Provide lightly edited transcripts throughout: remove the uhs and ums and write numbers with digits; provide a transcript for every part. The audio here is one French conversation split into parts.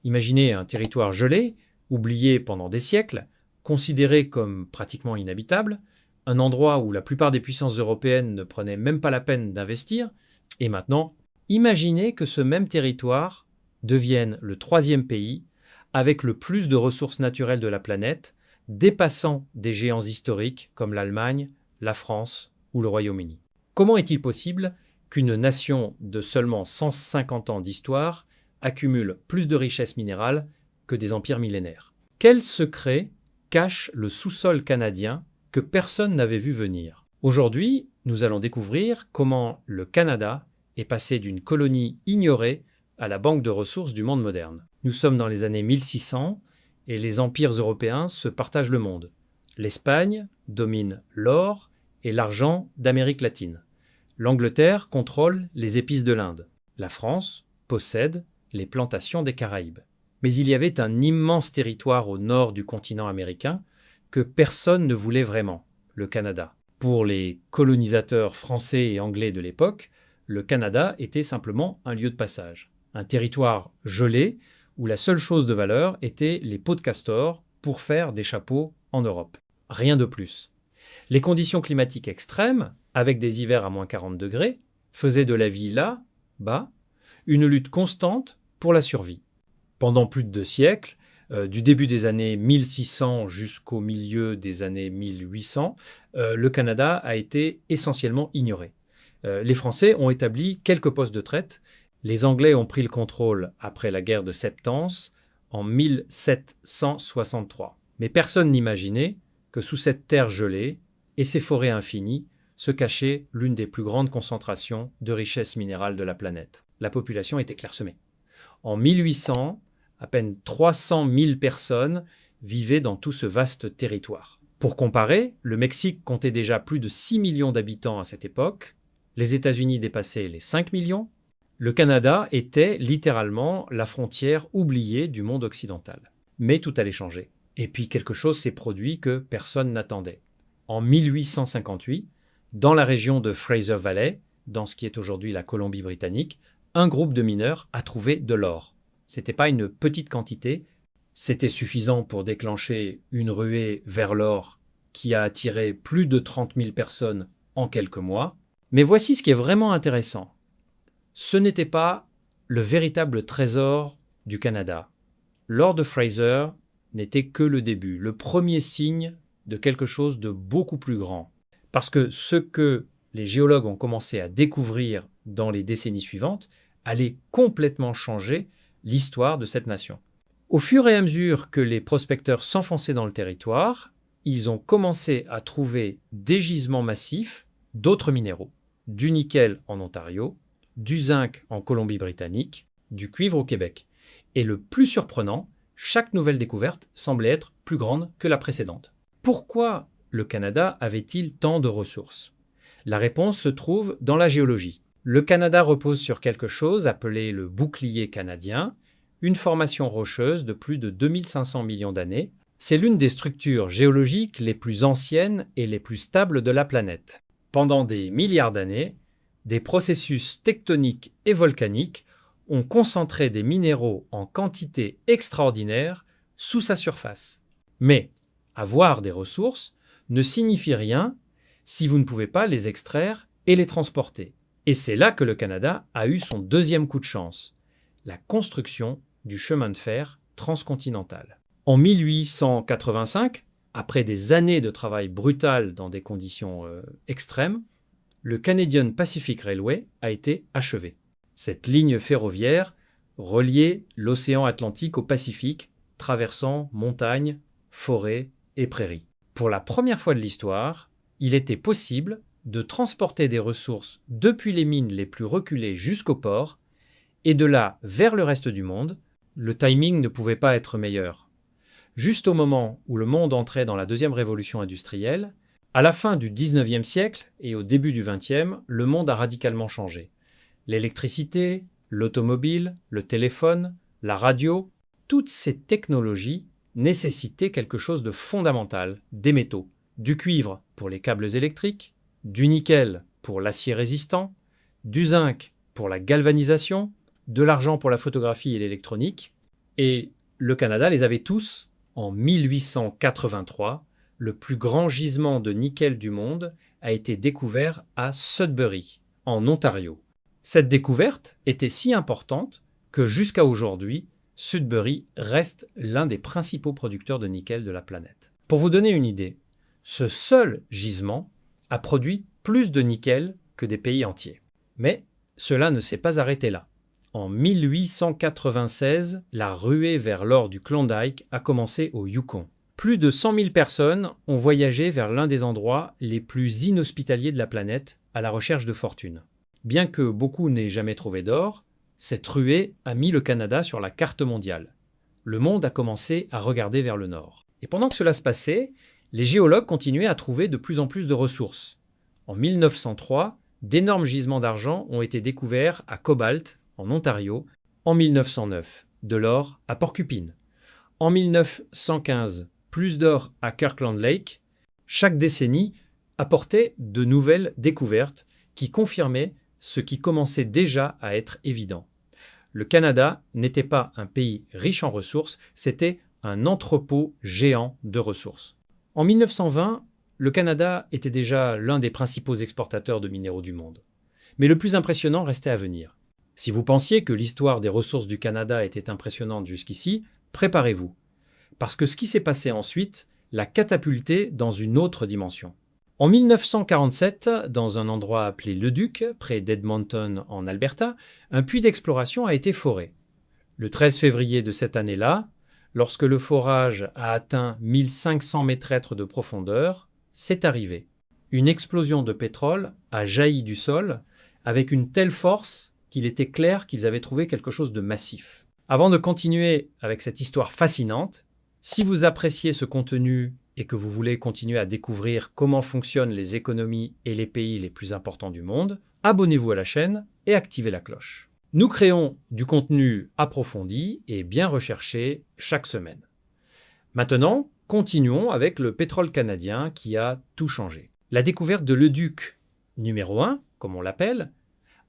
Imaginez un territoire gelé, oublié pendant des siècles, considéré comme pratiquement inhabitable, un endroit où la plupart des puissances européennes ne prenaient même pas la peine d'investir, et maintenant, imaginez que ce même territoire devienne le troisième pays avec le plus de ressources naturelles de la planète, dépassant des géants historiques comme l'Allemagne, la France ou le Royaume-Uni. Comment est-il possible qu'une nation de seulement 150 ans d'histoire accumule plus de richesses minérales que des empires millénaires? Quel secret cache le sous-sol canadien que personne n'avait vu venir? Aujourd'hui, nous allons découvrir comment le Canada est passé d'une colonie ignorée à la banque de ressources du monde moderne. Nous sommes dans les années 1600 et les empires européens se partagent le monde. L'Espagne domine l'or et l'argent d'Amérique latine. L'Angleterre contrôle les épices de l'Inde. La France possède les plantations des Caraïbes. Mais il y avait un immense territoire au nord du continent américain que personne ne voulait vraiment, le Canada. Pour les colonisateurs français et anglais de l'époque, le Canada était simplement un lieu de passage. Un territoire gelé où la seule chose de valeur était les peaux de castor pour faire des chapeaux en Europe. Rien de plus. Les conditions climatiques extrêmes, avec des hivers à moins 40 degrés, faisaient de la vie là-bas une lutte constante pour la survie. Pendant plus de 2 siècles, du début des années 1600 jusqu'au milieu des années 1800, le Canada a été essentiellement ignoré. Les Français ont établi quelques postes de traite. Les Anglais ont pris le contrôle après la guerre de Septance en 1763. Mais personne n'imaginait que sous cette terre gelée et ces forêts infinies se cachait l'une des plus grandes concentrations de richesses minérales de la planète. La population était clairsemée. En 1800, à peine 300 000 personnes vivaient dans tout ce vaste territoire. Pour comparer, le Mexique comptait déjà plus de 6 millions d'habitants à cette époque, les États-Unis dépassaient les 5 millions, le Canada était littéralement la frontière oubliée du monde occidental. Mais tout allait changer. Et puis quelque chose s'est produit que personne n'attendait. En 1858, dans la région de Fraser Valley, dans ce qui est aujourd'hui la Colombie-Britannique, un groupe de mineurs a trouvé de l'or. C'était pas une petite quantité, c'était suffisant pour déclencher une ruée vers l'or qui a attiré plus de 30 000 personnes en quelques mois. Mais voici ce qui est vraiment intéressant. Ce n'était pas le véritable trésor du Canada. L'or de Fraser n'était que le début, le premier signe de quelque chose de beaucoup plus grand. Parce que ce que les géologues ont commencé à découvrir dans les décennies suivantes allait complètement changer l'histoire de cette nation. Au fur et à mesure que les prospecteurs s'enfonçaient dans le territoire, ils ont commencé à trouver des gisements massifs d'autres minéraux. Du nickel en Ontario, du zinc en Colombie-Britannique, du cuivre au Québec. Et le plus surprenant, chaque nouvelle découverte semblait être plus grande que la précédente. Pourquoi le Canada avait-il tant de ressources? La réponse se trouve dans la géologie. Le Canada repose sur quelque chose appelé le bouclier canadien, une formation rocheuse de plus de 2500 millions d'années. C'est l'une des structures géologiques les plus anciennes et les plus stables de la planète. Pendant des milliards d'années, des processus tectoniques et volcaniques ont concentré des minéraux en quantité extraordinaire sous sa surface. Mais avoir des ressources ne signifie rien si vous ne pouvez pas les extraire et les transporter. Et c'est là que le Canada a eu son deuxième coup de chance, la construction du chemin de fer transcontinental. En 1885, après des années de travail brutal dans des conditions extrêmes, le Canadian Pacific Railway a été achevé. Cette ligne ferroviaire reliait l'océan Atlantique au Pacifique, traversant montagnes, forêts et prairies. Pour la première fois de l'histoire, il était possible de transporter des ressources depuis les mines les plus reculées jusqu'au port, et de là vers le reste du monde. Le timing ne pouvait pas être meilleur. Juste au moment où le monde entrait dans la deuxième révolution industrielle, à la fin du 19e siècle et au début du 20e, le monde a radicalement changé. L'électricité, l'automobile, le téléphone, la radio, toutes ces technologies nécessitaient quelque chose de fondamental, des métaux. Du cuivre pour les câbles électriques, du nickel pour l'acier résistant, du zinc pour la galvanisation, de l'argent pour la photographie et l'électronique. Et le Canada les avait tous en 1883. Le plus grand gisement de nickel du monde a été découvert à Sudbury, en Ontario. Cette découverte était si importante que jusqu'à aujourd'hui, Sudbury reste l'un des principaux producteurs de nickel de la planète. Pour vous donner une idée, ce seul gisement a produit plus de nickel que des pays entiers. Mais cela ne s'est pas arrêté là. En 1896, la ruée vers l'or du Klondike a commencé au Yukon. Plus de 100 000 personnes ont voyagé vers l'un des endroits les plus inhospitaliers de la planète à la recherche de fortune. Bien que beaucoup n'aient jamais trouvé d'or, cette ruée a mis le Canada sur la carte mondiale. Le monde a commencé à regarder vers le nord. Et pendant que cela se passait, les géologues continuaient à trouver de plus en plus de ressources. En 1903, d'énormes gisements d'argent ont été découverts à Cobalt, en Ontario. En 1909, de l'or à Porcupine. En 1915, plus d'or à Kirkland Lake. Chaque décennie apportait de nouvelles découvertes qui confirmaient ce qui commençait déjà à être évident. Le Canada n'était pas un pays riche en ressources, c'était un entrepôt géant de ressources. En 1920, le Canada était déjà l'un des principaux exportateurs de minéraux du monde. Mais le plus impressionnant restait à venir. Si vous pensiez que l'histoire des ressources du Canada était impressionnante jusqu'ici, préparez-vous. Parce que ce qui s'est passé ensuite l'a catapulté dans une autre dimension. En 1947, dans un endroit appelé Leduc, près d'Edmonton en Alberta, un puits d'exploration a été foré. Le 13 février de cette année-là, lorsque le forage a atteint 1500 mètres de profondeur, c'est arrivé. Une explosion de pétrole a jailli du sol avec une telle force qu'il était clair qu'ils avaient trouvé quelque chose de massif. Avant de continuer avec cette histoire fascinante, si vous appréciez ce contenu et que vous voulez continuer à découvrir comment fonctionnent les économies et les pays les plus importants du monde, abonnez-vous à la chaîne et activez la cloche. Nous créons du contenu approfondi et bien recherché chaque semaine. Maintenant, continuons avec le pétrole canadien qui a tout changé. La découverte de Leduc numéro 1, comme on l'appelle,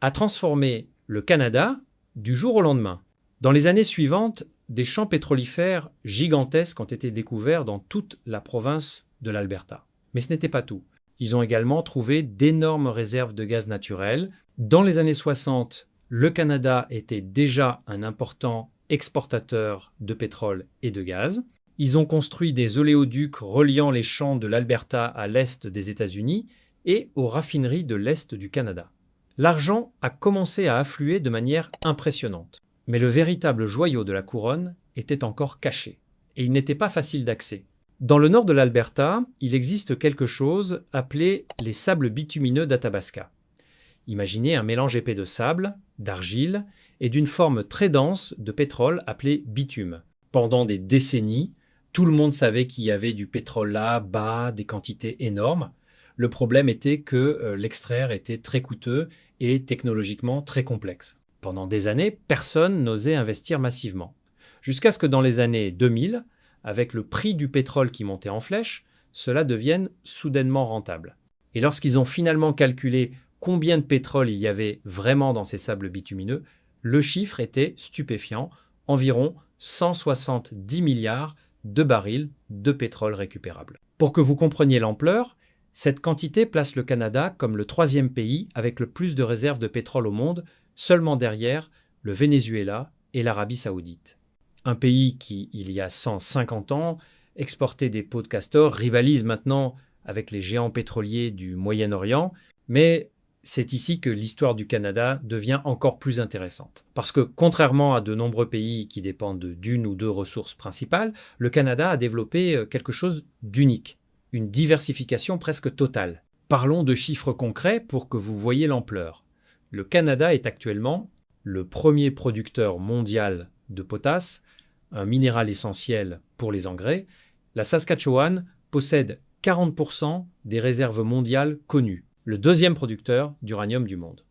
a transformé le Canada du jour au lendemain. Dans les années suivantes, des champs pétrolifères gigantesques ont été découverts dans toute la province de l'Alberta. Mais ce n'était pas tout. Ils ont également trouvé d'énormes réserves de gaz naturel. Dans les années 60, le Canada était déjà un important exportateur de pétrole et de gaz. Ils ont construit des oléoducs reliant les champs de l'Alberta à l'est des États-Unis et aux raffineries de l'est du Canada. L'argent a commencé à affluer de manière impressionnante. Mais le véritable joyau de la couronne était encore caché, et il n'était pas facile d'accès. Dans le nord de l'Alberta, il existe quelque chose appelé les sables bitumineux d'Athabasca. Imaginez un mélange épais de sable, d'argile et d'une forme très dense de pétrole appelé bitume. Pendant des décennies, tout le monde savait qu'il y avait du pétrole là-bas, des quantités énormes. Le problème était que l'extraire était très coûteux et technologiquement très complexe. Pendant des années, personne n'osait investir massivement. Jusqu'à ce que dans les années 2000, avec le prix du pétrole qui montait en flèche, cela devienne soudainement rentable. Et lorsqu'ils ont finalement calculé combien de pétrole il y avait vraiment dans ces sables bitumineux, le chiffre était stupéfiant, environ 170 milliards de barils de pétrole récupérable. Pour que vous compreniez l'ampleur, cette quantité place le Canada comme le 3e pays avec le plus de réserves de pétrole au monde, seulement derrière le Venezuela et l'Arabie saoudite. Un pays qui, il y a 150 ans, exportait des peaux de castor, rivalise maintenant avec les géants pétroliers du Moyen-Orient, mais c'est ici que l'histoire du Canada devient encore plus intéressante. Parce que, contrairement à de nombreux pays qui dépendent d'une ou deux ressources principales, le Canada a développé quelque chose d'unique, une diversification presque totale. Parlons de chiffres concrets pour que vous voyez l'ampleur. Le Canada est actuellement le premier producteur mondial de potasse, un minéral essentiel pour les engrais. La Saskatchewan possède 40% des réserves mondiales connues, le 2e producteur d'uranium du monde.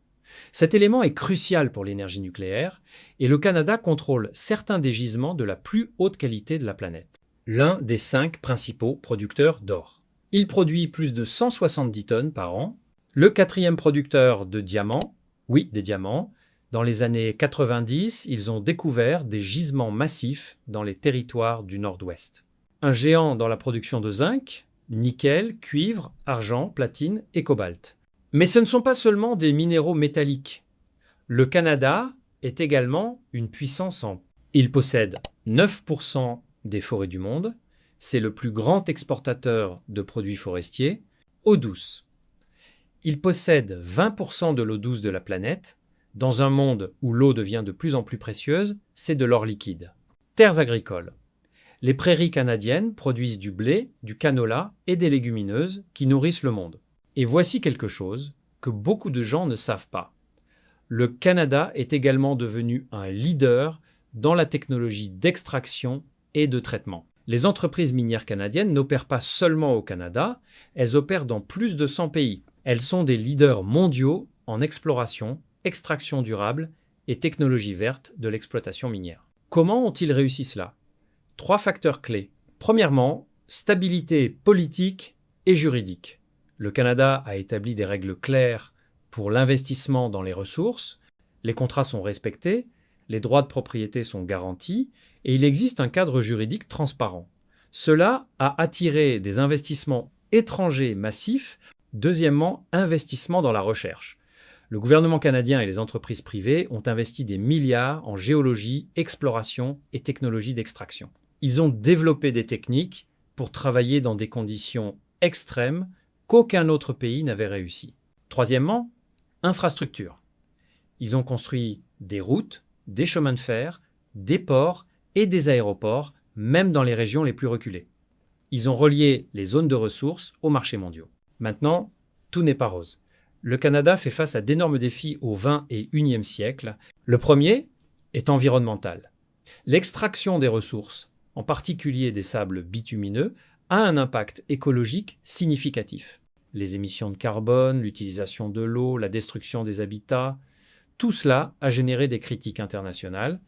Cet élément est crucial pour l'énergie nucléaire et le Canada contrôle certains des gisements de la plus haute qualité de la planète, l'un des 5 principaux producteurs d'or. Il produit plus de 170 tonnes par an, le 4e producteur de diamants, oui, des diamants, Dans les années 90, ils ont découvert des gisements massifs dans les territoires du Nord-Ouest. Un géant dans la production de zinc, nickel, cuivre, argent, platine et cobalt. Mais ce ne sont pas seulement des minéraux métalliques. Le Canada est également une puissance en... Il possède 9% des forêts du monde. C'est le plus grand exportateur de produits forestiers. Eau douce. Il possède 20% de l'eau douce de la planète. Dans un monde où l'eau devient de plus en plus précieuse, c'est de l'or liquide. Terres agricoles. Les prairies canadiennes produisent du blé, du canola et des légumineuses qui nourrissent le monde. Et voici quelque chose que beaucoup de gens ne savent pas. Le Canada est également devenu un leader dans la technologie d'extraction et de traitement. Les entreprises minières canadiennes n'opèrent pas seulement au Canada, elles opèrent dans plus de 100 pays. Elles sont des leaders mondiaux en exploration, extraction durable et technologie verte de l'exploitation minière. Comment ont-ils réussi cela? 3 facteurs clés. Premièrement, stabilité politique et juridique. Le Canada a établi des règles claires pour l'investissement dans les ressources, les contrats sont respectés, les droits de propriété sont garantis et il existe un cadre juridique transparent. Cela a attiré des investissements étrangers massifs. Deuxièmement, investissement dans la recherche. Le gouvernement canadien et les entreprises privées ont investi des milliards en géologie, exploration et technologie d'extraction. Ils ont développé des techniques pour travailler dans des conditions extrêmes qu'aucun autre pays n'avait réussi. Troisièmement, infrastructure. Ils ont construit des routes, des chemins de fer, des ports et des aéroports, même dans les régions les plus reculées. Ils ont relié les zones de ressources aux marchés mondiaux. Maintenant, tout n'est pas rose. Le Canada fait face à d'énormes défis au XXe et XXIe siècle. Le premier est environnemental. L'extraction des ressources, en particulier des sables bitumineux, a un impact écologique significatif. Les émissions de carbone, l'utilisation de l'eau, la destruction des habitats, tout cela a généré des critiques internationales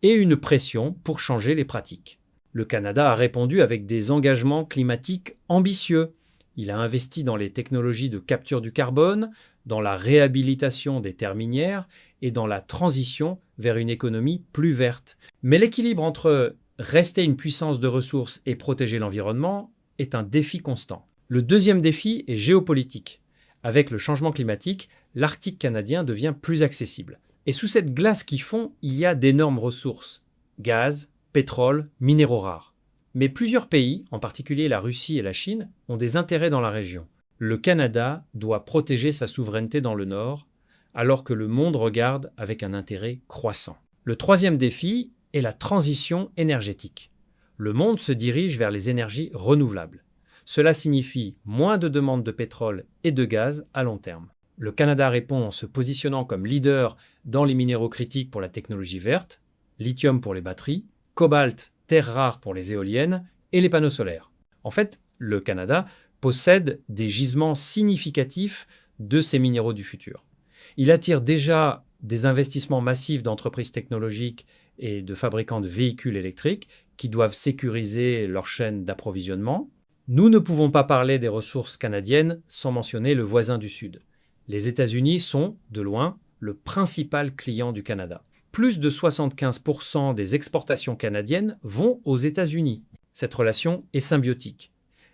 et une pression pour changer les pratiques. Le Canada a répondu avec des engagements climatiques ambitieux. Il a investi dans les technologies de capture du carbone, dans la réhabilitation des terres minières et dans la transition vers une économie plus verte. Mais l'équilibre entre rester une puissance de ressources et protéger l'environnement est un défi constant. Le deuxième défi est géopolitique. Avec le changement climatique, l'Arctique canadien devient plus accessible. Et sous cette glace qui fond, il y a d'énormes ressources. Gaz, pétrole, minéraux rares. Mais plusieurs pays, en particulier la Russie et la Chine, ont des intérêts dans la région. Le Canada doit protéger sa souveraineté dans le Nord, alors que le monde regarde avec un intérêt croissant. Le troisième défi est la transition énergétique. Le monde se dirige vers les énergies renouvelables. Cela signifie moins de demandes de pétrole et de gaz à long terme. Le Canada répond en se positionnant comme leader dans les minéraux critiques pour la technologie verte, lithium pour les batteries, cobalt, terres rares pour les éoliennes et les panneaux solaires. En fait, le Canada possède des gisements significatifs de ces minéraux du futur. Il attire déjà des investissements massifs d'entreprises technologiques et de fabricants de véhicules électriques qui doivent sécuriser leur chaîne d'approvisionnement. Nous ne pouvons pas parler des ressources canadiennes sans mentionner le voisin du Sud. Les États-Unis sont, de loin, le principal client du Canada. Plus de 75% des exportations canadiennes vont aux États-Unis. Cette relation est symbiotique.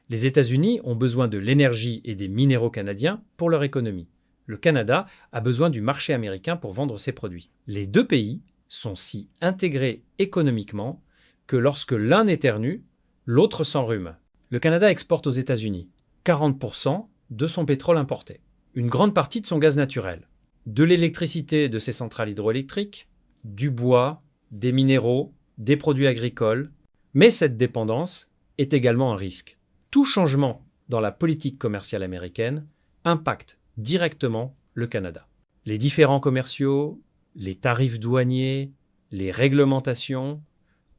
Les États-Unis ont besoin de l'énergie et des minéraux canadiens pour leur économie. Le Canada a besoin du marché américain pour vendre ses produits. Les deux pays sont si intégrés économiquement que lorsque l'un éternue, l'autre s'enrhume. Le Canada exporte aux États-Unis 40% de son pétrole importé, une grande partie de son gaz naturel, de l'électricité de ses centrales hydroélectriques, du bois, des minéraux, des produits agricoles. Mais cette dépendance est également un risque. Tout changement dans la politique commerciale américaine impacte directement le Canada. Les différends commerciaux, les tarifs douaniers, les réglementations,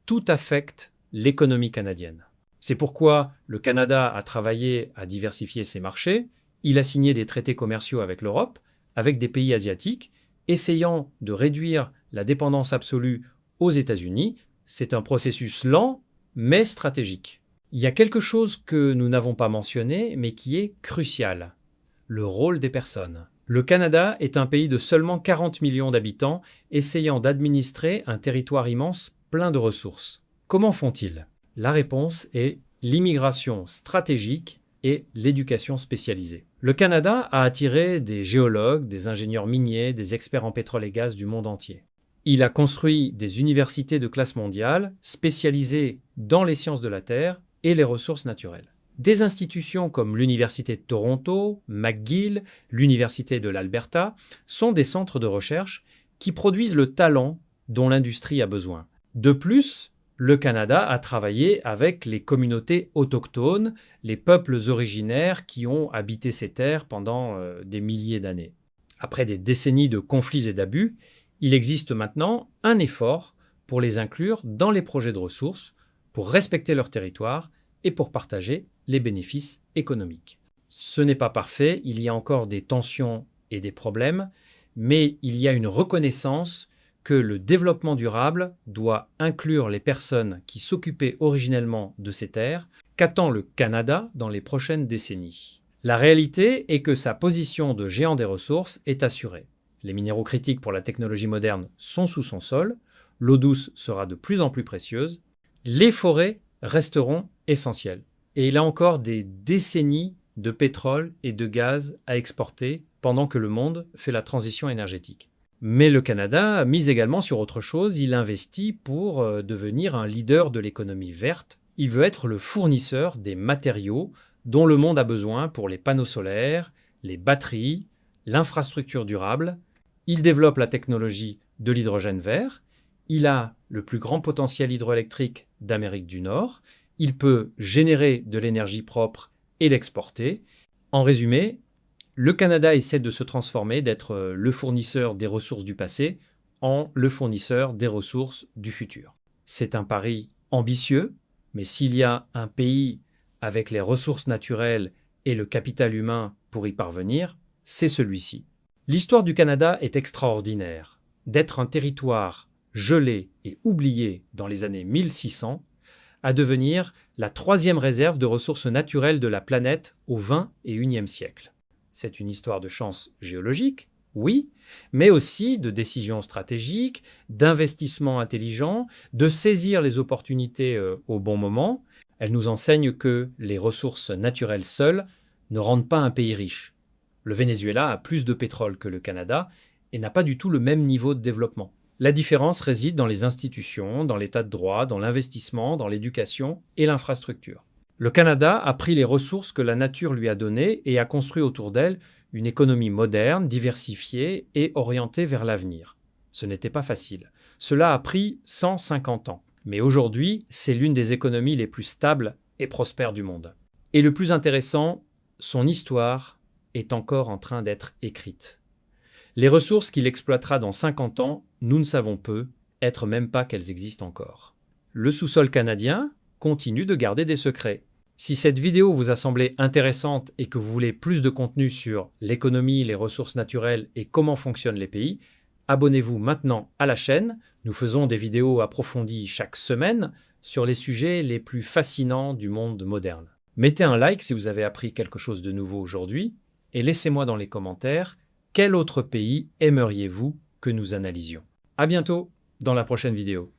tout affecte l'économie canadienne. C'est pourquoi le Canada a travaillé à diversifier ses marchés. Il a signé des traités commerciaux avec l'Europe, avec des pays asiatiques, essayant de réduire la dépendance absolue aux États-Unis. C'est un processus lent, mais stratégique. Il y a quelque chose que nous n'avons pas mentionné, mais qui est crucial. Le rôle des personnes. Le Canada est un pays de seulement 40 millions d'habitants, essayant d'administrer un territoire immense plein de ressources. Comment font-ils? La réponse est l'immigration stratégique et l'éducation spécialisée. Le Canada a attiré des géologues, des ingénieurs miniers, des experts en pétrole et gaz du monde entier. Il a construit des universités de classe mondiale spécialisées dans les sciences de la Terre et les ressources naturelles. Des institutions comme l'Université de Toronto, McGill, l'Université de l'Alberta sont des centres de recherche qui produisent le talent dont l'industrie a besoin. De plus, le Canada a travaillé avec les communautés autochtones, les peuples originaires qui ont habité ces terres pendant des milliers d'années. Après des décennies de conflits et d'abus, il existe maintenant un effort pour les inclure dans les projets de ressources, pour respecter leur territoire et pour partager les bénéfices économiques. Ce n'est pas parfait, il y a encore des tensions et des problèmes, mais il y a une reconnaissance que le développement durable doit inclure les personnes qui s'occupaient originellement de ces terres. Qu'attend le Canada dans les prochaines décennies? La réalité est que sa position de géant des ressources est assurée. Les minéraux critiques pour la technologie moderne sont sous son sol, l'eau douce sera de plus en plus précieuse, les forêts resteront essentielles. Et il a encore des décennies de pétrole et de gaz à exporter pendant que le monde fait la transition énergétique. Mais le Canada mise également sur autre chose, il investit pour devenir un leader de l'économie verte. Il veut être le fournisseur des matériaux dont le monde a besoin pour les panneaux solaires, les batteries, l'infrastructure durable. Il développe la technologie de l'hydrogène vert. Il a le plus grand potentiel hydroélectrique d'Amérique du Nord. Il peut générer de l'énergie propre et l'exporter. En résumé, le Canada essaie de se transformer, d'être le fournisseur des ressources du passé en le fournisseur des ressources du futur. C'est un pari ambitieux, mais s'il y a un pays avec les ressources naturelles et le capital humain pour y parvenir, c'est celui-ci. L'histoire du Canada est extraordinaire. D'être un territoire gelé et oublié dans les années 1600 à devenir la troisième réserve de ressources naturelles de la planète au XXIe siècle. C'est une histoire de chance géologique, oui, mais aussi de décisions stratégiques, d'investissements intelligents, de saisir les opportunités au bon moment. Elle nous enseigne que les ressources naturelles seules ne rendent pas un pays riche. Le Venezuela a plus de pétrole que le Canada et n'a pas du tout le même niveau de développement. La différence réside dans les institutions, dans l'état de droit, dans l'investissement, dans l'éducation et l'infrastructure. Le Canada a pris les ressources que la nature lui a données et a construit autour d'elles une économie moderne, diversifiée et orientée vers l'avenir. Ce n'était pas facile. Cela a pris 150 ans. Mais aujourd'hui, c'est l'une des économies les plus stables et prospères du monde. Et le plus intéressant, son histoire est encore en train d'être écrite. Les ressources qu'il exploitera dans 50 ans, nous ne savons peu, être même pas qu'elles existent encore. Le sous-sol canadien continue de garder des secrets. Si cette vidéo vous a semblé intéressante et que vous voulez plus de contenu sur l'économie, les ressources naturelles et comment fonctionnent les pays, abonnez-vous maintenant à la chaîne. Nous faisons des vidéos approfondies chaque semaine sur les sujets les plus fascinants du monde moderne. Mettez un like si vous avez appris quelque chose de nouveau aujourd'hui et laissez-moi dans les commentaires quel autre pays aimeriez-vous que nous analysions. À bientôt dans la prochaine vidéo.